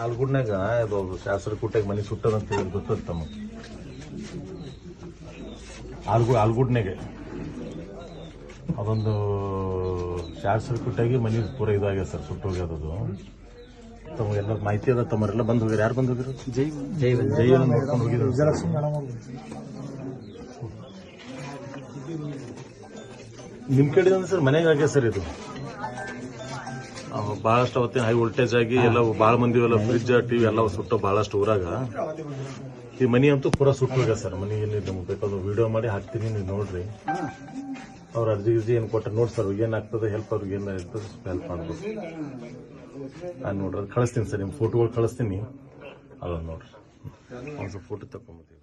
ಆಲ್ಗುಡ್ನಾಗ ಅದು ಶಾಸ್ತ್ರ ಕುಟ್ಟಾಗ ಮನೆ ಸುಟ್ಟದಂತ ಹೇಳಿ ಗೊತ್ತದ ತಮ್ಮ ಆಲ್ಗುಡ್ನಾಗೆ ಅದೊಂದು ಶಾಸ್ತ್ರ ಕುಟ್ಟಾಗಿ ಮನೆ ಪೂರ ಇದಾಗ್ಯದ ಸರ್ ಸುಟ್ಟೋಗ್ಯದದು. ತಮಗೆಲ್ಲ ಮಾಹಿತಿ ಅದ, ತಮ್ಮರೆಲ್ಲ ಬಂದು ಹೋಗಿರ. ಯಾರು ಬಂದು ಹೋಗಿರು? ಜೈ ನೋಡ್ಕೊಂಡು ಹೋಗಿದ್ರು. ನಿಮ್ ಕಡೆ ಸರ್ ಮನೆಗೆ ಆಗ್ಯ ಸರ್ ಇದು ಬಹಳಷ್ಟು ಅವತ್ತಿನ ಹೈ ವೋಲ್ಟೇಜ್ ಆಗಿ ಎಲ್ಲ ಬಹಳ ಮಂದಿ ಎಲ್ಲ ಫ್ರಿಜ್ ಟಿವಿ ಎಲ್ಲ ಸುಟ್ಟು ಬಹಳಷ್ಟು ಊರಾಗ. ಈ ಮನಿ ಅಂತೂ ಪೂರಾ ಸುಟ್ಟು ಹೋಗ್ಯ ಸರ್. ಮನೆಯಲ್ಲಿ ನಮ್ಗೆ ಬೇಕಾದ್ರು ವಿಡಿಯೋ ಮಾಡಿ ಹಾಕ್ತೀನಿ, ನೀವು ನೋಡ್ರಿ. ಅವ್ರ ಅರ್ಜಿ ಏನು ಕೊಟ್ಟ ನೋಡಿ ಸರ್, ಏನಾಗ್ತದೆ ಹೆಲ್ಪ್, ಅವ್ರಿಗೆ ಏನು ಇರ್ತದೆ ಹೆಲ್ಪ್ ಮಾಡ್ಬೋದು. ನಾನು ನೋಡ್ರಿ ಅದು ಕಳಿಸ್ತೀನಿ ಸರ್, ನಿಮ್ಮ ಫೋಟೋಗಳು ಕಳಿಸ್ತೀನಿ, ಅದನ್ನ ನೋಡ್ರಿ. ಒಂದು ಫೋಟೋ ತಗೊಂಡ್ಬರ್ತೀವಿ.